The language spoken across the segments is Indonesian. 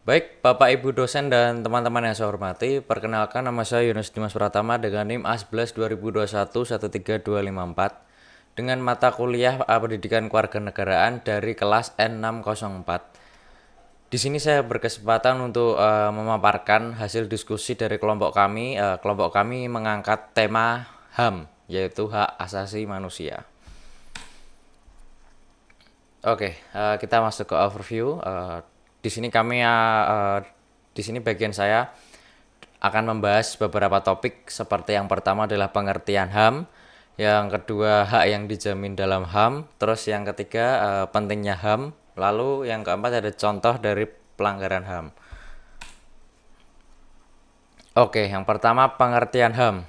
Baik, Bapak Ibu dosen dan teman-teman yang saya hormati, perkenalkan nama saya Yunus Dimas Pratama dengan NIM A11 2021 13254 dengan mata kuliah Pendidikan Kewarganegaraan dari kelas N604. Di sini saya berkesempatan untuk memaparkan hasil diskusi dari kelompok kami. Kelompok kami mengangkat tema HAM, yaitu hak asasi manusia. Oke, kita masuk ke overview. Di sini di sini bagian saya akan membahas beberapa topik seperti yang pertama adalah pengertian HAM, yang kedua hak yang dijamin dalam HAM, terus yang ketiga pentingnya HAM, lalu yang keempat ada contoh dari pelanggaran HAM. Oke, yang pertama pengertian HAM.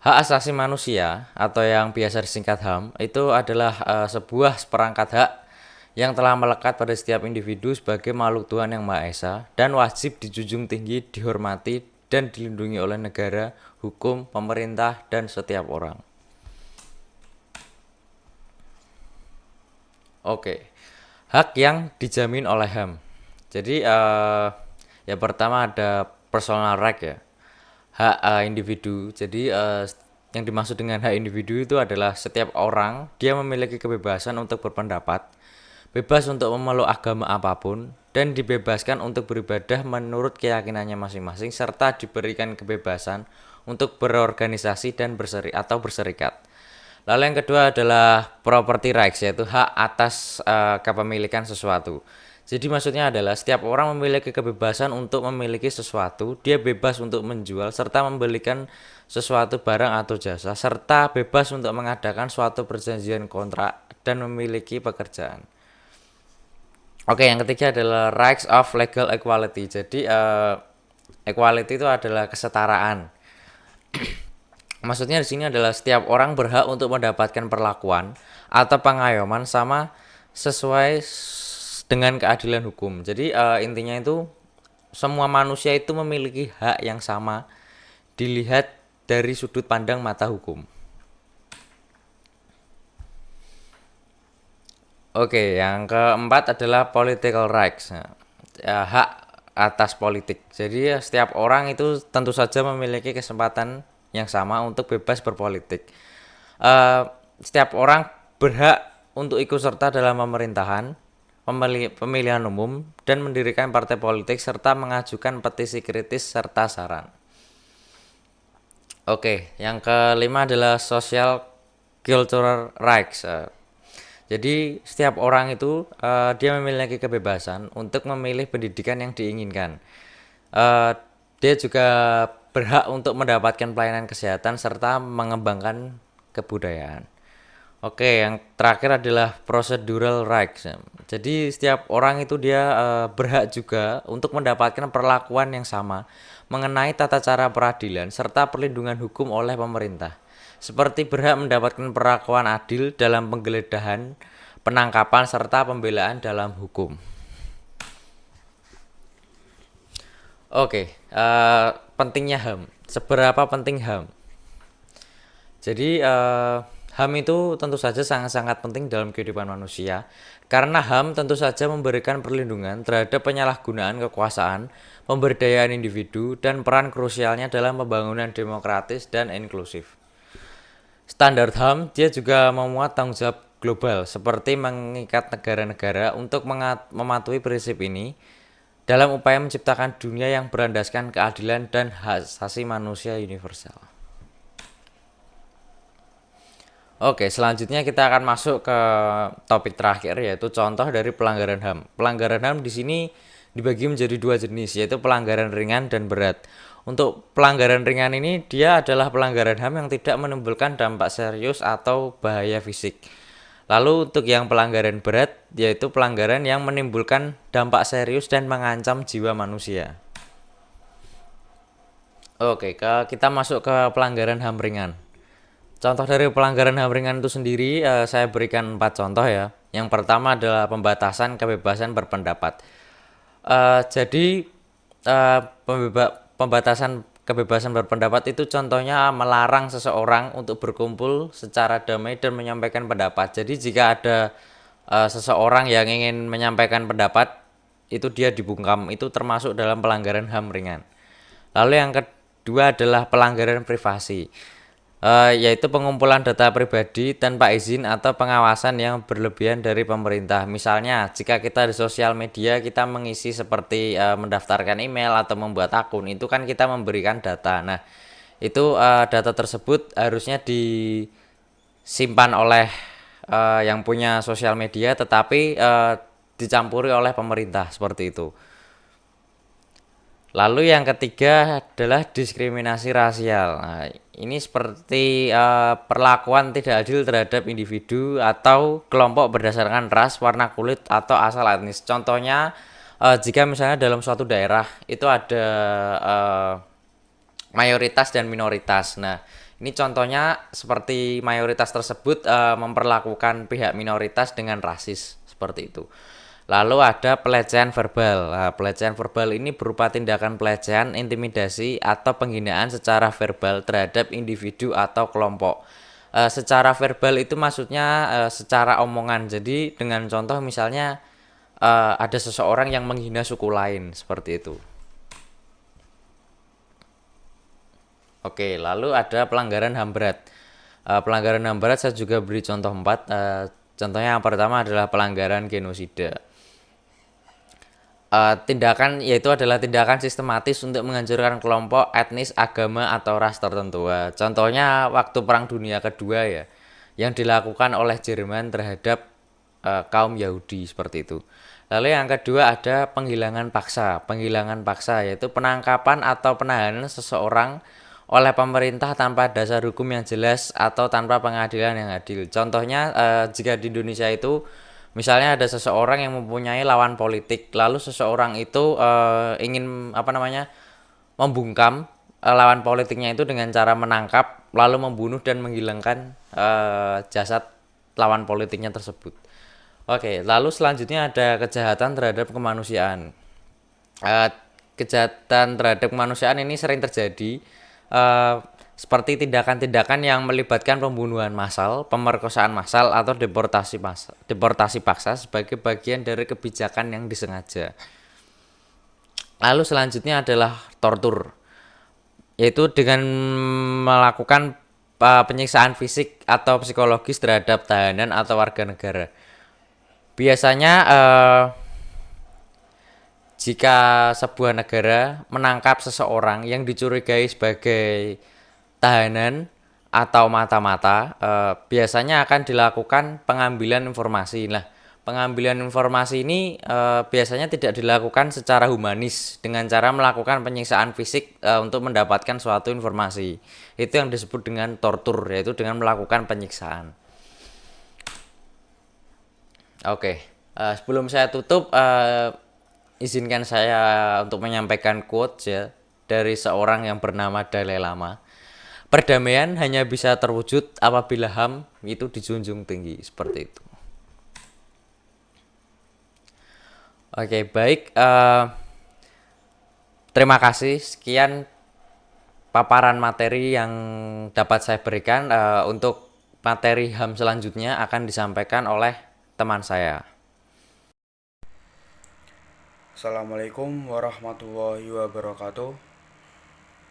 Hak asasi manusia atau yang biasa disingkat HAM itu adalah sebuah seperangkat hak yang telah melekat pada setiap individu sebagai makhluk Tuhan yang Maha Esa dan wajib dijunjung tinggi, dihormati, dan dilindungi oleh negara, hukum, pemerintah, dan setiap orang. Oke, hak yang dijamin oleh HAM. Jadi yang pertama ada personal right ya, hak individu. Jadi yang dimaksud dengan hak individu itu adalah setiap orang dia memiliki kebebasan untuk berpendapat, bebas untuk memeluk agama apapun, dan dibebaskan untuk beribadah menurut keyakinannya masing-masing serta diberikan kebebasan untuk berorganisasi dan berserikat. Lalu yang kedua adalah property rights, yaitu hak atas kepemilikan sesuatu. Jadi maksudnya adalah setiap orang memiliki kebebasan untuk memiliki sesuatu, dia bebas untuk menjual serta membelikan sesuatu barang atau jasa, serta bebas untuk mengadakan suatu perjanjian kontrak dan memiliki pekerjaan. Oke, yang ketiga adalah rights of legal equality. Jadi equality itu adalah kesetaraan. Maksudnya di sini adalah setiap orang berhak untuk mendapatkan perlakuan atau pengayoman sama sesuai dengan keadilan hukum. Jadi intinya itu semua manusia itu memiliki hak yang sama dilihat dari sudut pandang mata hukum. Oke, yang keempat adalah political rights. Nah, hak atas politik. Jadi setiap orang itu tentu saja memiliki kesempatan yang sama untuk bebas berpolitik. Eh, Setiap orang berhak untuk ikut serta dalam pemerintahan, pemilihan umum, dan mendirikan partai politik serta mengajukan petisi kritis serta saran. Oke, yang kelima adalah social cultural rights. Jadi setiap orang itu dia memiliki kebebasan untuk memilih pendidikan yang diinginkan. Eh, Dia juga berhak untuk mendapatkan pelayanan kesehatan serta mengembangkan kebudayaan. Oke, yang terakhir adalah procedural rights. Jadi setiap orang itu dia berhak juga untuk mendapatkan perlakuan yang sama mengenai tata cara peradilan serta perlindungan hukum oleh pemerintah. Seperti berhak mendapatkan perlakuan adil dalam penggeledahan, penangkapan serta pembelaan dalam hukum. Oke, pentingnya HAM. Seberapa penting HAM? Jadi HAM itu tentu saja sangat-sangat penting dalam kehidupan manusia karena HAM tentu saja memberikan perlindungan terhadap penyalahgunaan kekuasaan, pemberdayaan individu, dan peran krusialnya dalam pembangunan demokratis dan inklusif. Standar HAM dia juga memuat tanggung jawab global seperti mengikat negara-negara untuk mematuhi prinsip ini dalam upaya menciptakan dunia yang berlandaskan keadilan dan hak asasi manusia universal. Oke, selanjutnya kita akan masuk ke topik terakhir yaitu contoh dari pelanggaran HAM. Pelanggaran HAM di sini dibagi menjadi dua jenis yaitu pelanggaran ringan dan berat. Untuk pelanggaran ringan ini dia adalah pelanggaran HAM yang tidak menimbulkan dampak serius atau bahaya fisik. Lalu untuk yang pelanggaran berat yaitu pelanggaran yang menimbulkan dampak serius dan mengancam jiwa manusia. Oke, kita masuk ke pelanggaran HAM ringan. Contoh dari pelanggaran HAM ringan itu sendiri saya berikan 4 contoh ya. Yang pertama adalah pembatasan kebebasan berpendapat. Jadi pembatasan kebebasan berpendapat itu contohnya melarang seseorang untuk berkumpul secara damai dan menyampaikan pendapat. Jadi jika ada seseorang yang ingin menyampaikan pendapat itu dia dibungkam, itu termasuk dalam pelanggaran HAM ringan. Lalu yang kedua adalah pelanggaran privasi, yaitu pengumpulan data pribadi tanpa izin atau pengawasan yang berlebihan dari pemerintah. Misalnya, jika kita di sosial media kita mengisi seperti mendaftarkan email atau membuat akun, itu kan kita memberikan data. Nah, itu data tersebut harusnya disimpan oleh yang punya sosial media, tetapi dicampuri oleh pemerintah seperti itu. Lalu yang ketiga adalah diskriminasi rasial. Nah, ini seperti perlakuan tidak adil terhadap individu atau kelompok berdasarkan ras, warna kulit, atau asal etnis. Contohnya, jika misalnya dalam suatu daerah itu ada mayoritas dan minoritas. Nah, ini contohnya seperti mayoritas tersebut memperlakukan pihak minoritas dengan rasis seperti itu. Lalu ada pelecehan verbal. Nah, pelecehan verbal ini berupa tindakan pelecehan, intimidasi, atau penghinaan secara verbal terhadap individu atau kelompok. Secara verbal itu maksudnya secara omongan. Jadi dengan contoh misalnya ada seseorang yang menghina suku lain seperti itu. Oke, lalu ada pelanggaran HAM berat. Pelanggaran HAM berat saya juga beri contoh 4. Contohnya yang pertama adalah pelanggaran genosida. Tindakan yaitu adalah tindakan sistematis untuk menghancurkan kelompok, etnis, agama, atau ras tertentu. Contohnya waktu Perang Dunia Kedua ya, yang dilakukan oleh Jerman terhadap kaum Yahudi seperti itu. Lalu yang kedua ada penghilangan paksa. Penghilangan paksa yaitu penangkapan atau penahanan seseorang oleh pemerintah tanpa dasar hukum yang jelas atau tanpa pengadilan yang adil. Contohnya jika di Indonesia itu misalnya ada seseorang yang mempunyai lawan politik, lalu seseorang itu ingin membungkam lawan politiknya itu dengan cara menangkap, lalu membunuh dan menghilangkan jasad lawan politiknya tersebut. Oke, lalu selanjutnya ada kejahatan terhadap kemanusiaan. Eh, Kejahatan terhadap kemanusiaan ini sering terjadi eh, seperti tindakan-tindakan yang melibatkan pembunuhan massal, pemerkosaan massal, atau deportasi paksa sebagai bagian dari kebijakan yang disengaja. Lalu selanjutnya adalah tortur, yaitu dengan melakukan penyiksaan fisik atau psikologis terhadap tahanan atau warga negara. Biasanya jika sebuah negara menangkap seseorang yang dicurigai sebagai tahanan atau mata-mata, biasanya akan dilakukan pengambilan informasi. Nah, pengambilan informasi ini biasanya tidak dilakukan secara humanis dengan cara melakukan penyiksaan fisik untuk mendapatkan suatu informasi. Itu yang disebut dengan tortur, yaitu dengan melakukan penyiksaan. Oke, sebelum saya tutup, izinkan saya untuk menyampaikan quotes ya dari seorang yang bernama Dalai Lama. Perdamaian hanya bisa terwujud apabila HAM itu dijunjung tinggi, seperti itu. Oke, baik. Terima kasih. Sekian paparan materi yang dapat saya berikan. Untuk materi HAM selanjutnya akan disampaikan oleh teman saya. Assalamualaikum warahmatullahi wabarakatuh.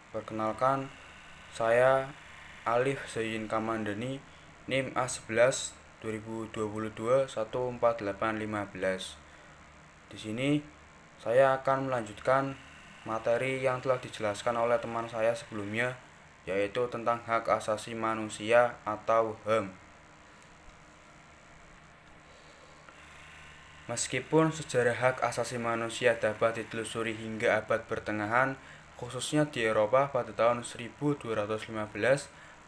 Perkenalkan, saya Alif Zain Kamandani, NIM A11 2022 14815. Di sini saya akan melanjutkan materi yang telah dijelaskan oleh teman saya sebelumnya, yaitu tentang hak asasi manusia atau HAM. Meskipun sejarah hak asasi manusia dapat ditelusuri hingga abad pertengahan, khususnya di Eropa pada tahun 1215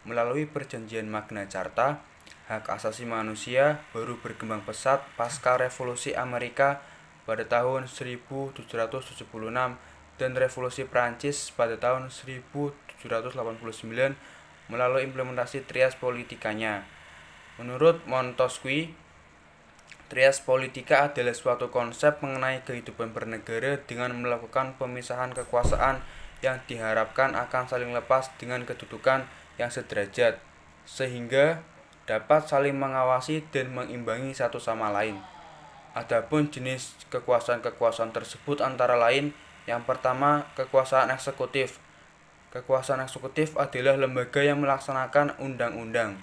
melalui perjanjian Magna Carta, hak asasi manusia baru berkembang pesat pasca Revolusi Amerika pada tahun 1776 dan Revolusi Prancis pada tahun 1789 melalui implementasi trias politikanya. Menurut Montesquieu, trias politika adalah suatu konsep mengenai kehidupan bernegara dengan melakukan pemisahan kekuasaan yang diharapkan akan saling lepas dengan kedudukan yang sederajat, sehingga dapat saling mengawasi dan mengimbangi satu sama lain. Adapun jenis kekuasaan-kekuasaan tersebut antara lain, yang pertama, kekuasaan eksekutif. Kekuasaan eksekutif adalah lembaga yang melaksanakan undang-undang.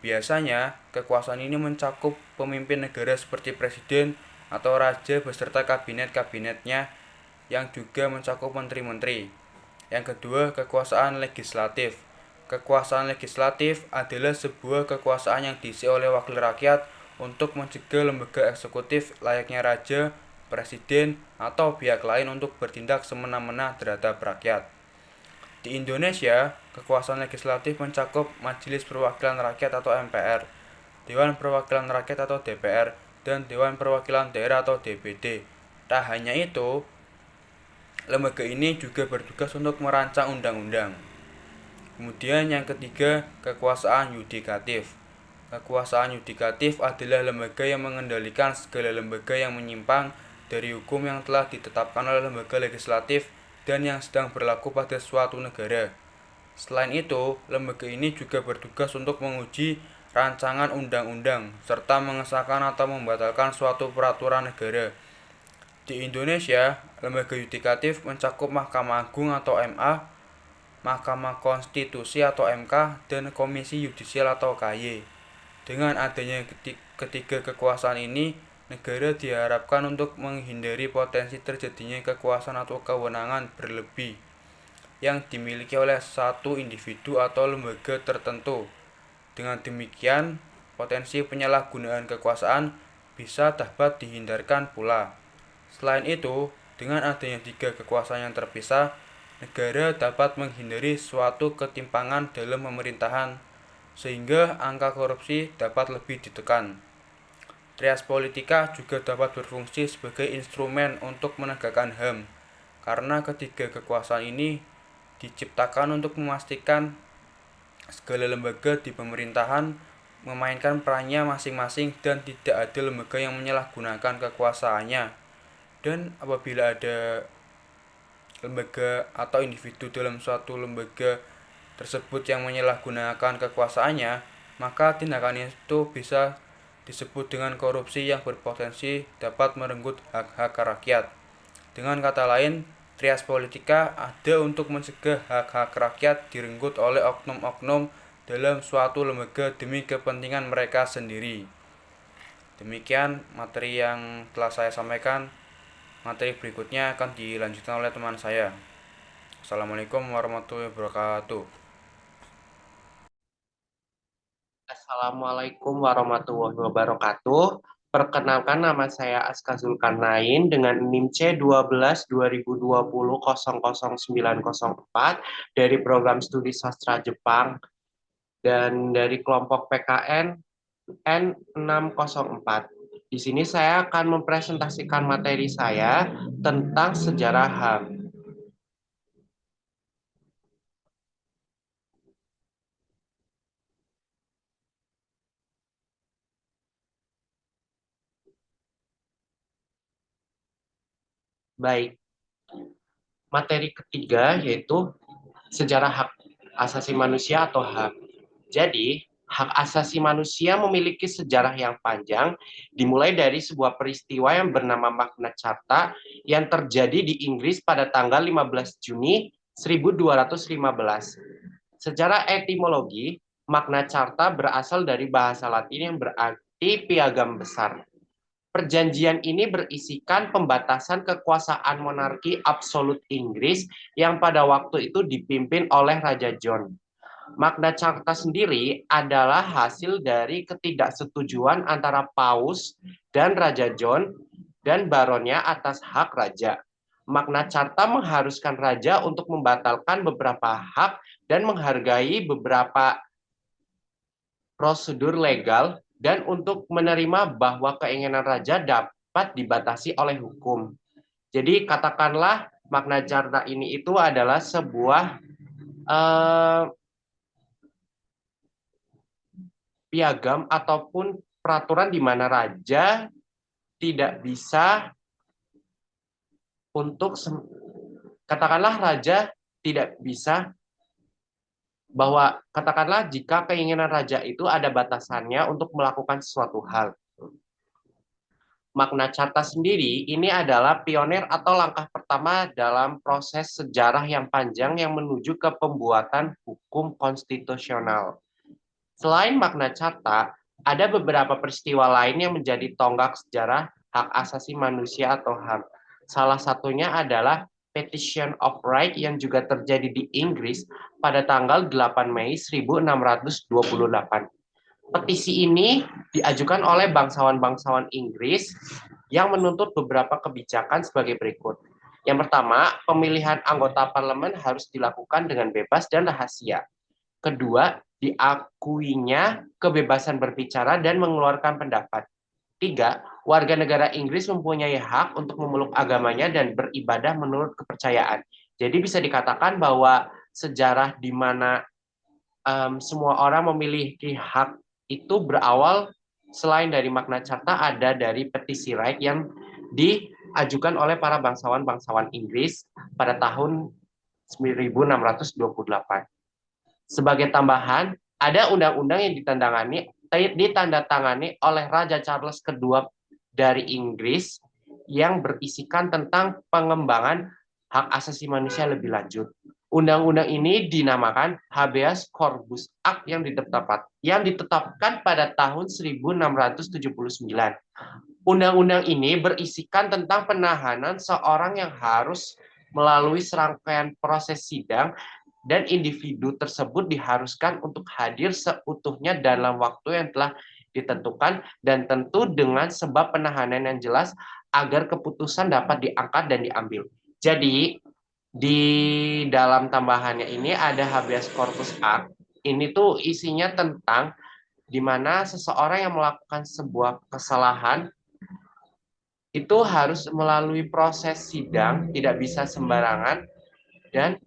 Biasanya, kekuasaan ini mencakup pemimpin negara seperti presiden atau raja beserta kabinet-kabinetnya yang juga mencakup menteri-menteri. Yang kedua, kekuasaan legislatif. Kekuasaan legislatif adalah sebuah kekuasaan yang diisi oleh wakil rakyat untuk mencegah lembaga eksekutif layaknya raja, presiden, atau pihak lain untuk bertindak semena-mena terhadap rakyat. Di Indonesia, kekuasaan legislatif mencakup Majelis Perwakilan Rakyat atau MPR, Dewan Perwakilan Rakyat atau DPR, dan Dewan Perwakilan Daerah atau DPD. Tak hanya itu, lembaga ini juga bertugas untuk merancang undang-undang. Kemudian yang ketiga, kekuasaan yudikatif. Kekuasaan yudikatif adalah lembaga yang mengendalikan segala lembaga yang menyimpang dari hukum yang telah ditetapkan oleh lembaga legislatif dan yang sedang berlaku pada suatu negara. Selain itu, lembaga ini juga bertugas untuk menguji rancangan undang-undang serta mengesahkan atau membatalkan suatu peraturan negara. Di Indonesia, lembaga yudikatif mencakup Mahkamah Agung atau MA, Mahkamah Konstitusi atau MK, dan Komisi Yudisial atau KY. Dengan adanya ketiga kekuasaan ini, negara diharapkan untuk menghindari potensi terjadinya kekuasaan atau kewenangan berlebih yang dimiliki oleh satu individu atau lembaga tertentu. Dengan demikian, potensi penyalahgunaan kekuasaan bisa dapat dihindarkan pula. Selain itu, dengan adanya tiga kekuasaan yang terpisah, negara dapat menghindari suatu ketimpangan dalam pemerintahan, sehingga angka korupsi dapat lebih ditekan. Trias politika juga dapat berfungsi sebagai instrumen untuk menegakkan HAM, karena ketiga kekuasaan ini diciptakan untuk memastikan segala lembaga di pemerintahan memainkan perannya masing-masing dan tidak ada lembaga yang menyalahgunakan kekuasaannya. Dan apabila ada lembaga atau individu dalam suatu lembaga tersebut yang menyalahgunakan kekuasaannya, maka tindakan itu bisa disebut dengan korupsi yang berpotensi dapat merenggut hak-hak rakyat. Dengan kata lain, trias politika ada untuk mencegah hak-hak rakyat direnggut oleh oknum-oknum dalam suatu lembaga demi kepentingan mereka sendiri. Demikian materi yang telah saya sampaikan. Materi berikutnya akan dilanjutkan oleh teman saya. Assalamualaikum warahmatullahi wabarakatuh. Assalamualaikum warahmatullahi wabarakatuh. Perkenalkan, nama saya Aska Zulkarnain dengan NIM C12 2020 000904 dari program studi sastra Jepang dan dari kelompok PKN N604. Di sini saya akan mempresentasikan materi saya tentang sejarah HAM. Baik, materi ketiga yaitu sejarah hak asasi manusia atau HAM. Jadi, hak asasi manusia memiliki sejarah yang panjang, dimulai dari sebuah peristiwa yang bernama Magna Carta yang terjadi di Inggris pada tanggal 15 Juni 1215. Secara etimologi, Magna Carta berasal dari bahasa Latin yang berarti piagam besar. Perjanjian ini berisikan pembatasan kekuasaan monarki absolut Inggris yang pada waktu itu dipimpin oleh Raja John. Magna Carta sendiri adalah hasil dari ketidaksetujuan antara Paus dan Raja John dan baronnya atas hak raja. Magna Carta mengharuskan raja untuk membatalkan beberapa hak dan menghargai beberapa prosedur legal dan untuk menerima bahwa keinginan raja dapat dibatasi oleh hukum. Jadi katakanlah Magna Carta ini itu adalah sebuah piagam ataupun peraturan di mana raja tidak bisa untuk katakanlah raja tidak bisa bahwa katakanlah jika keinginan raja itu ada batasannya untuk melakukan sesuatu hal. Magna Carta sendiri ini adalah pionir atau langkah pertama dalam proses sejarah yang panjang yang menuju ke pembuatan hukum konstitusional. Selain Magna Carta, ada beberapa peristiwa lain yang menjadi tonggak sejarah hak asasi manusia atau HAM. Salah satunya adalah Petition of Right yang juga terjadi di Inggris pada tanggal 8 Mei 1628. Petisi ini diajukan oleh bangsawan-bangsawan Inggris yang menuntut beberapa kebijakan sebagai berikut. Yang pertama, pemilihan anggota parlemen harus dilakukan dengan bebas dan rahasia. Kedua, diakuinya kebebasan berbicara dan mengeluarkan pendapat. Tiga, warga negara Inggris mempunyai hak untuk memeluk agamanya dan beribadah menurut kepercayaan. Jadi bisa dikatakan bahwa sejarah di mana semua orang memiliki hak itu berawal selain dari Magna Carta ada dari petisi Right yang diajukan oleh para bangsawan-bangsawan Inggris pada tahun 1628. Sebagai tambahan, ada undang-undang yang ditandatangani oleh Raja Charles II dari Inggris yang berisikan tentang pengembangan hak asasi manusia lebih lanjut. Undang-undang ini dinamakan Habeas Corpus Act yang ditetapkan pada tahun 1679. Undang-undang ini berisikan tentang penahanan seorang yang harus melalui serangkaian proses sidang dan individu tersebut diharuskan untuk hadir seutuhnya dalam waktu yang telah ditentukan dan tentu dengan sebab penahanan yang jelas agar keputusan dapat diangkat dan diambil. Jadi di dalam tambahannya ini ada Habeas Corpus Act. Ini tuh isinya tentang di mana seseorang yang melakukan sebuah kesalahan itu harus melalui proses sidang, tidak bisa sembarangan, dan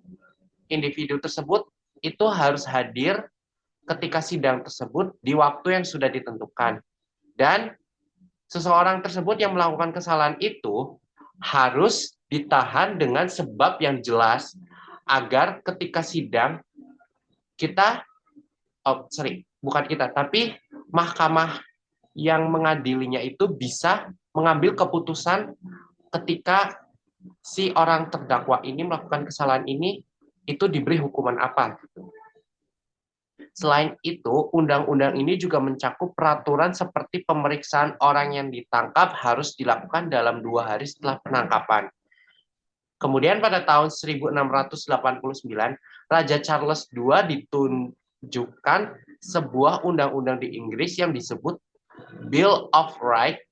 individu tersebut itu harus hadir ketika sidang tersebut di waktu yang sudah ditentukan. Dan seseorang tersebut yang melakukan kesalahan itu harus ditahan dengan sebab yang jelas agar ketika sidang kita, bukan kita, tapi mahkamah yang mengadilinya itu bisa mengambil keputusan ketika si orang terdakwa ini melakukan kesalahan ini itu diberi hukuman apa. Selain itu, undang-undang ini juga mencakup peraturan seperti pemeriksaan orang yang ditangkap harus dilakukan dalam 2 hari setelah penangkapan. Kemudian pada tahun 1689, Raja Charles II ditunjukkan sebuah undang-undang di Inggris yang disebut Bill of Rights.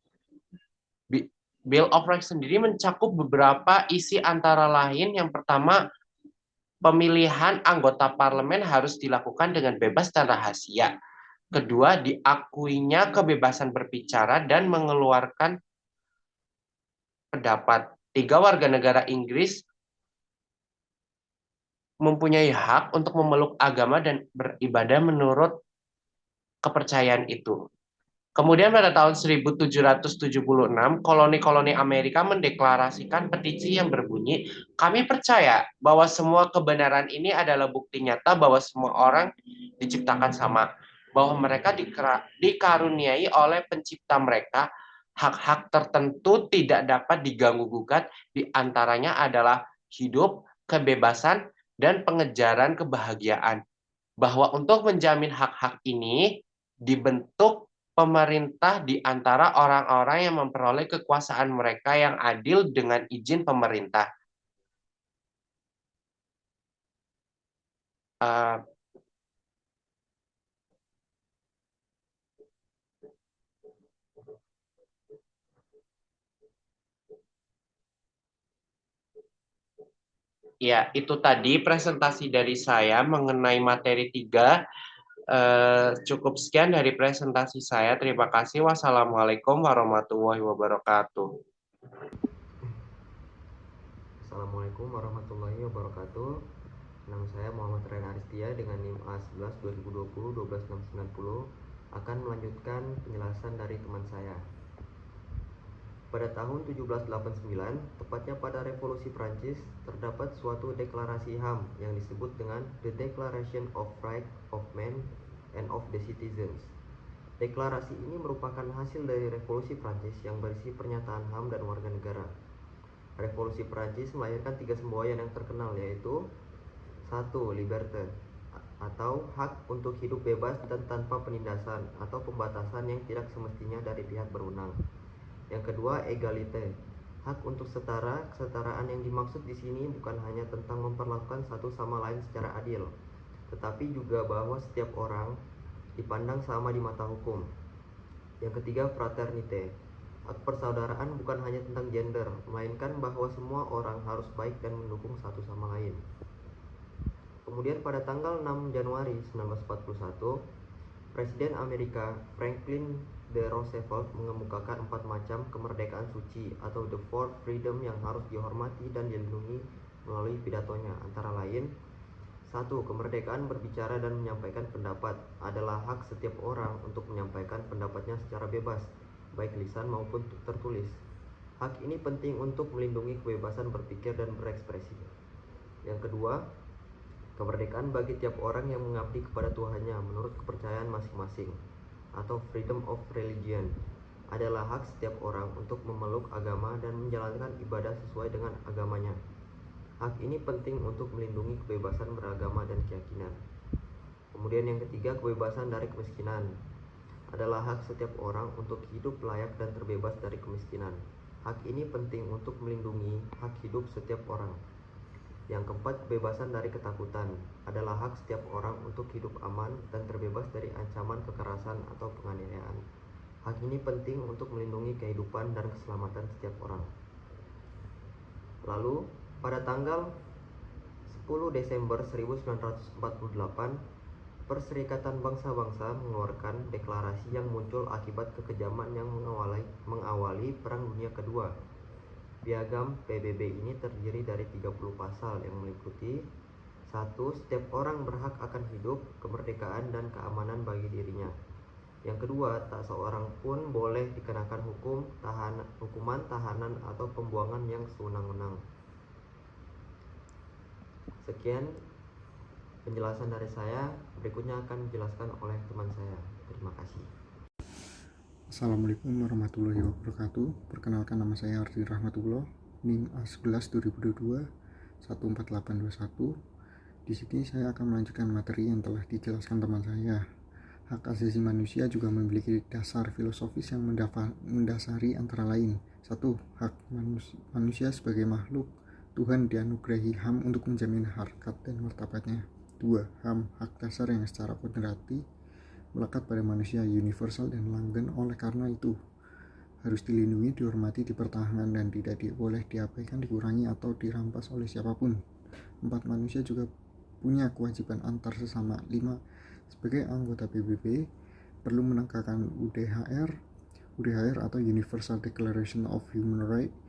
Bill of Rights sendiri mencakup beberapa isi antara lain yang pertama, pemilihan anggota parlemen harus dilakukan dengan bebas dan rahasia. Kedua, diakuinya kebebasan berbicara dan mengeluarkan pendapat. Tiga, warga negara Inggris mempunyai hak untuk memeluk agama dan beribadah menurut kepercayaan itu. Kemudian pada tahun 1776, koloni-koloni Amerika mendeklarasikan petisi yang berbunyi, kami percaya bahwa semua kebenaran ini adalah bukti nyata bahwa semua orang diciptakan sama, bahwa mereka dikaruniai oleh pencipta mereka, hak-hak tertentu tidak dapat diganggu-gugat, di antaranya adalah hidup, kebebasan, dan pengejaran kebahagiaan. Bahwa untuk menjamin hak-hak ini, dibentuk pemerintah di antara orang-orang yang memperoleh kekuasaan mereka yang adil dengan izin pemerintah. Ya, itu tadi presentasi dari saya mengenai materi 3. Cukup sekian dari presentasi saya. Terima kasih. Wassalamualaikum warahmatullahi wabarakatuh. Assalamualaikum warahmatullahi wabarakatuh. Nama saya Muhammad Ren Aristia dengan NIM A11 2020 12690 akan melanjutkan penjelasan dari teman saya. Pada tahun 1789, tepatnya pada Revolusi Prancis, terdapat suatu deklarasi HAM yang disebut dengan The Declaration of Rights of Man and of the Citizens. Deklarasi ini merupakan hasil dari Revolusi Prancis yang berisi pernyataan HAM dan warga negara. Revolusi Prancis melahirkan 3 semboyan yang terkenal, yaitu 1. Liberté atau hak untuk hidup bebas dan tanpa penindasan atau pembatasan yang tidak semestinya dari pihak berwenang. Yang kedua, égalité, hak untuk setara. Kesetaraan yang dimaksud di sini bukan hanya tentang memperlakukan satu sama lain secara adil, tetapi juga bahwa setiap orang dipandang sama di mata hukum. Yang ketiga, fraternité, hak persaudaraan bukan hanya tentang gender, melainkan bahwa semua orang harus baik dan mendukung satu sama lain. Kemudian pada tanggal 6 Januari 1941, Presiden Amerika Franklin D. Roosevelt mengemukakan 4 macam kemerdekaan suci atau the four freedom yang harus dihormati dan dilindungi melalui pidatonya, antara lain: 1. Kemerdekaan berbicara dan menyampaikan pendapat adalah hak setiap orang untuk menyampaikan pendapatnya secara bebas, baik lisan maupun tertulis. Hak ini penting untuk melindungi kebebasan berpikir dan berekspresi. Yang kedua, kemerdekaan bagi tiap orang yang mengabdi kepada Tuhannya menurut kepercayaan masing-masing, atau freedom of religion, adalah hak setiap orang untuk memeluk agama dan menjalankan ibadah sesuai dengan agamanya. Hak ini penting untuk melindungi kebebasan beragama dan keyakinan. Kemudian yang ketiga, kebebasan dari kemiskinan adalah hak setiap orang untuk hidup layak dan terbebas dari kemiskinan. Hak ini penting untuk melindungi hak hidup setiap orang. Yang keempat, kebebasan dari ketakutan adalah hak setiap orang untuk hidup aman dan terbebas dari ancaman kekerasan atau penganiayaan. Hak ini penting untuk melindungi kehidupan dan keselamatan setiap orang. Lalu, pada tanggal 10 Desember 1948, Perserikatan Bangsa-Bangsa mengeluarkan deklarasi yang muncul akibat kekejaman yang mengawali Perang Dunia Kedua. Piagam PBB ini terdiri dari 30 pasal yang meliputi: 1. Setiap orang berhak akan hidup, kemerdekaan, dan keamanan bagi dirinya. Yang kedua, tak seorang pun boleh dikenakan hukuman tahanan atau pembuangan yang sewenang-wenang. Sekian penjelasan dari saya, berikutnya akan dijelaskan oleh teman saya. Terima kasih. Assalamualaikum warahmatullahi wabarakatuh. Perkenalkan, nama saya Ardi Rahmatullah, NIM A11 2022 14821. Di sini saya akan melanjutkan materi yang telah dijelaskan teman saya. Hak asasi manusia juga memiliki dasar filosofis yang mendasari antara lain: 1. Hak manusia sebagai makhluk Tuhan dianugerahi HAM untuk menjamin harkat dan martabatnya. 2. HAM, hak dasar yang secara kodrati melekat pada manusia, universal dan langgeng, oleh karena itu harus dilindungi, dihormati, dipertahankan, dan tidak boleh diabaikan, dikurangi, atau dirampas oleh siapapun. 4. Manusia juga punya kewajiban antar sesama. 5. Sebagai anggota PBB perlu menegakkan UDHR atau Universal Declaration of Human Rights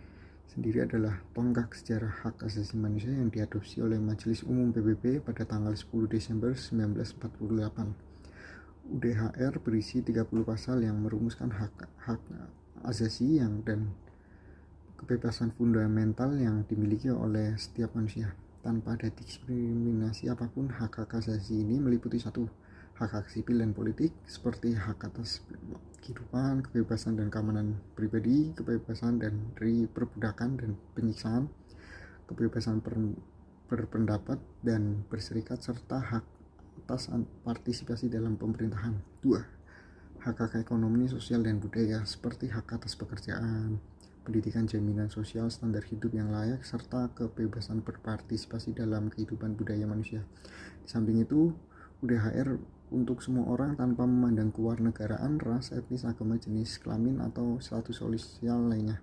sendiri adalah tonggak sejarah hak asasi manusia yang diadopsi oleh Majelis Umum PBB pada tanggal 10 Desember 1948. UDHR berisi 30 pasal yang merumuskan hak asasi dan kebebasan fundamental yang dimiliki oleh setiap manusia tanpa ada diskriminasi apapun. Hak asasi ini meliputi: 1. Hak sipil dan politik seperti hak atas kehidupan, kebebasan dan keamanan pribadi, kebebasan dari perbudakan dan penyiksaan, kebebasan berpendapat dan berserikat, serta hak atas partisipasi dalam pemerintahan. 2. Hak ekonomi, sosial, dan budaya seperti hak atas pekerjaan, pendidikan, jaminan sosial, standar hidup yang layak, serta kebebasan berpartisipasi dalam kehidupan budaya manusia. Di samping itu, UDHR untuk semua orang tanpa memandang kewarganegaraan, ras, etnis, agama, jenis kelamin, atau status sosial lainnya.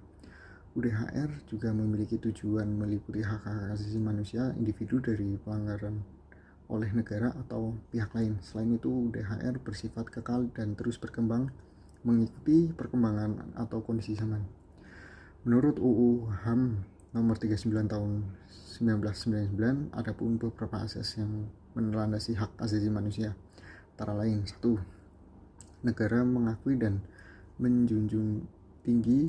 UDHR juga memiliki tujuan meliputi hak asasi manusia individu dari pelanggaran oleh negara atau pihak lain. Selain itu, UDHR bersifat kekal dan terus berkembang mengikuti perkembangan atau kondisi zaman. Menurut UU HAM nomor 39 tahun 1999, ada pun beberapa asas yang melandasi hak asasi manusia, antara lain: 1. Negara mengakui dan menjunjung tinggi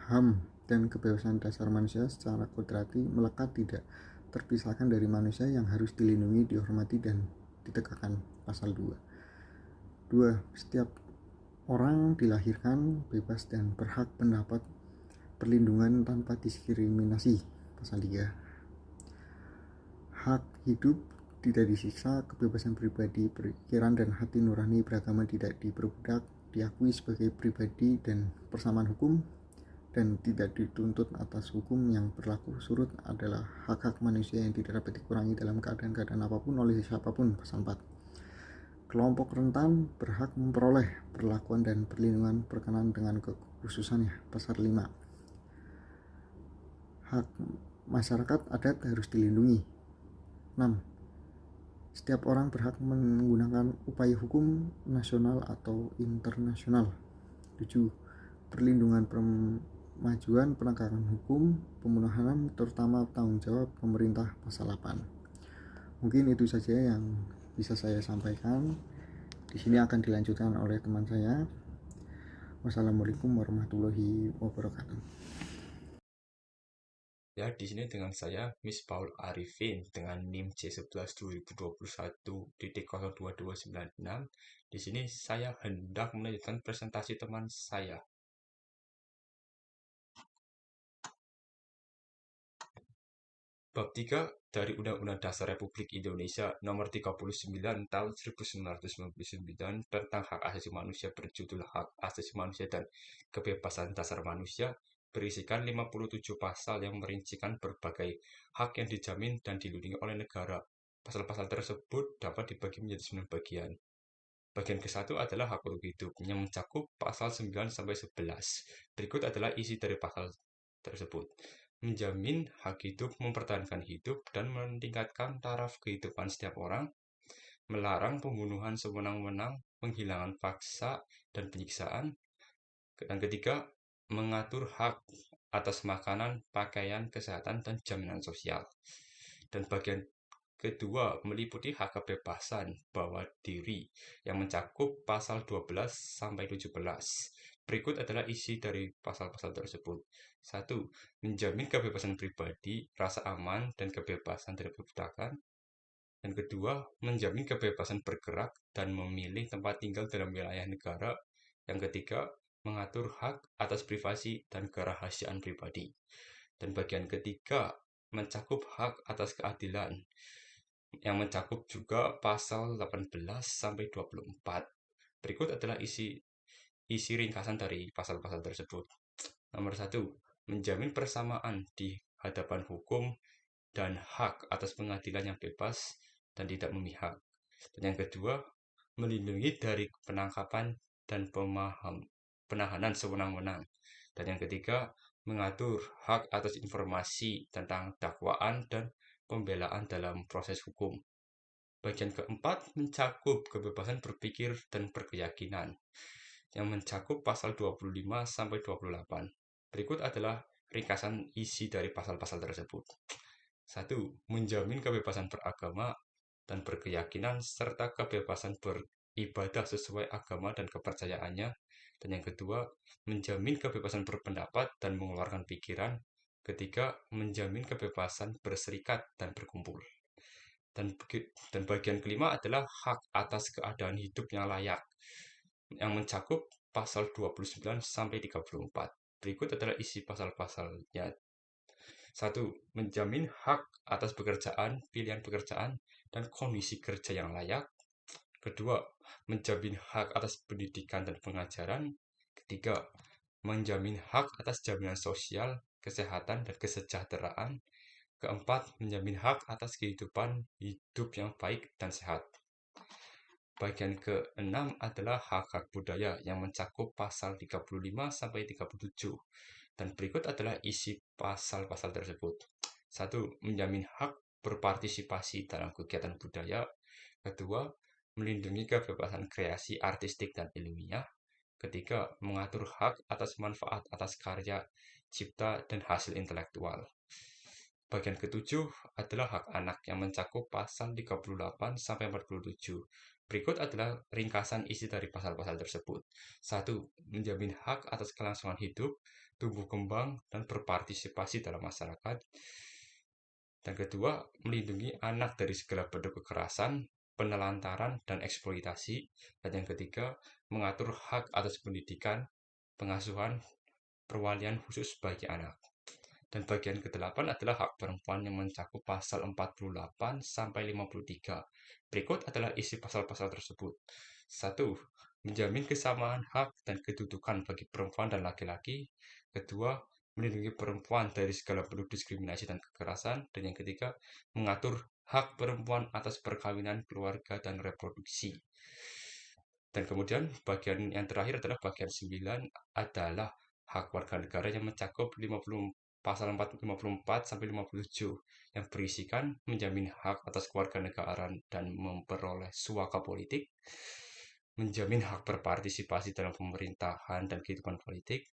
HAM dan kebebasan dasar manusia secara kodrati, melekat, tidak terpisahkan dari manusia yang harus dilindungi, dihormati, dan ditegakkan. Pasal 2. 2. Setiap Orang dilahirkan bebas dan berhak mendapat perlindungan tanpa diskriminasi. Pasal 3. Hak hidup tidak disiksa, kebebasan pribadi, pikiran dan hati nurani beragama tidak diperbudak, diakui sebagai pribadi dan persamaan hukum, dan tidak dituntut atas hukum yang berlaku. Surut adalah hak-hak manusia yang tidak dapat dikurangi dalam keadaan-keadaan apapun oleh siapapun. Pasal 4. Kelompok rentan berhak memperoleh perlakuan dan perlindungan berkenaan dengan kekhususannya. Pasal 5. Hak masyarakat adat harus dilindungi. 6. Setiap orang berhak menggunakan upaya hukum nasional atau internasional. 7. Perlindungan pemajuan penegakan hukum, pembunuhan terutama tanggung jawab pemerintah. Pasal 8. Mungkin itu saja yang bisa saya sampaikan. Di sini akan dilanjutkan oleh teman saya. Wassalamualaikum warahmatullahi wabarakatuh. Ya, di sini dengan saya Miss Paul Arifin dengan NIM C11 2021.02296. Di sini saya hendak melanjutkan presentasi teman saya. Bab 3 dari Undang-Undang Dasar Republik Indonesia Nomor 39 Tahun 1999 tentang Hak Asasi Manusia berjudul Hak Asasi Manusia dan Kebebasan Dasar Manusia berisikan 57 pasal yang merincikan berbagai hak yang dijamin dan dilindungi oleh negara. Pasal-pasal tersebut dapat dibagi menjadi 9 bagian. Bagian ke-1 adalah hak untuk hidup yang mencakup pasal 9 sampai 11. Berikut adalah isi dari pasal tersebut. Menjamin hak hidup, mempertahankan hidup, dan meningkatkan taraf kehidupan setiap orang, melarang pembunuhan sewenang-wenang, penghilangan paksa, dan penyiksaan. Dan ketiga, mengatur hak atas makanan, pakaian, kesehatan, dan jaminan sosial. Dan bagian kedua meliputi hak kebebasan bawah diri yang mencakup pasal 12 sampai 17. Berikut adalah isi dari pasal-pasal tersebut. 1. Menjamin kebebasan pribadi, rasa aman, dan kebebasan dari perbudakan. Dan kedua, menjamin kebebasan bergerak dan memilih tempat tinggal dalam wilayah negara. Yang ketiga, mengatur hak atas privasi dan kerahasiaan pribadi. Dan bagian ketiga, mencakup hak atas keadilan, yang mencakup juga pasal 18 sampai 24. Berikut adalah isi ringkasan dari pasal-pasal tersebut. Nomor 1, menjamin persamaan di hadapan hukum dan hak atas pengadilan yang bebas dan tidak memihak. Dan yang kedua, melindungi dari penangkapan dan penahanan sewenang-wenang. Dan yang ketiga, mengatur hak atas informasi tentang dakwaan dan pembelaan dalam proses hukum. Bagian keempat mencakup kebebasan berpikir dan berkeyakinan yang mencakup pasal 25 sampai 28. Berikut adalah ringkasan isi dari pasal-pasal tersebut. 1. Menjamin kebebasan beragama dan berkeyakinan serta kebebasan beribadah sesuai agama dan kepercayaannya. Dan yang kedua, menjamin kebebasan berpendapat dan mengeluarkan pikiran. Ketiga, menjamin kebebasan berserikat dan berkumpul. Dan bagian kelima adalah hak atas keadaan hidup yang layak, yang mencakup pasal 29 sampai 34. Berikut adalah isi pasal-pasalnya. 1. Menjamin hak atas pekerjaan, pilihan pekerjaan, dan kondisi kerja yang layak. Kedua, menjamin hak atas pendidikan dan pengajaran. Ketiga, menjamin hak atas jaminan sosial, kesehatan, dan kesejahteraan. Keempat, menjamin hak atas kehidupan hidup yang baik dan sehat. Bagian ke-6 adalah hak-hak budaya yang mencakup pasal 35 sampai 37. Dan berikut adalah isi pasal-pasal tersebut. 1. Menjamin hak berpartisipasi dalam kegiatan budaya. Kedua, melindungi kebebasan kreasi artistik dan ilmiah. Ketiga, mengatur hak atas manfaat atas karya, cipta, dan hasil intelektual. Bagian ketujuh adalah hak anak yang mencakup pasal 38 sampai 47. Berikut adalah ringkasan isi dari pasal-pasal tersebut. 1. Menjamin hak atas kelangsungan hidup, tumbuh kembang, dan berpartisipasi dalam masyarakat. Dan kedua, melindungi anak dari segala bentuk kekerasan, penelantaran dan eksploitasi. Dan yang ketiga, mengatur hak atas pendidikan, pengasuhan, perwalian khusus bagi anak. Dan bagian ke-8 adalah hak perempuan yang mencakup pasal 48 sampai 53. Berikut adalah isi pasal-pasal tersebut. 1. Menjamin kesamaan hak dan kedudukan bagi perempuan dan laki-laki. Kedua, melindungi perempuan dari segala bentuk diskriminasi dan kekerasan. Dan yang ketiga, mengatur hak perempuan atas perkawinan, keluarga, dan reproduksi. Dan kemudian bagian yang terakhir adalah bagian 9 adalah hak warga negara yang mencakup pasal 54 sampai 57 yang berisikan menjamin hak atas kewarganegaraan dan memperoleh suaka politik, menjamin hak berpartisipasi dalam pemerintahan dan kehidupan politik,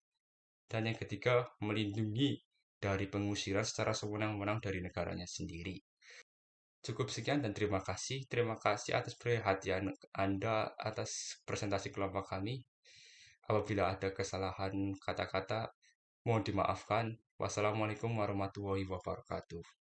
dan yang ketiga melindungi dari pengusiran secara sewenang-wenang dari negaranya sendiri. Cukup sekian dan terima kasih. Terima kasih atas perhatian Anda atas presentasi kelompok kami. Apabila ada kesalahan kata-kata, mohon dimaafkan. Wassalamualaikum warahmatullahi wabarakatuh.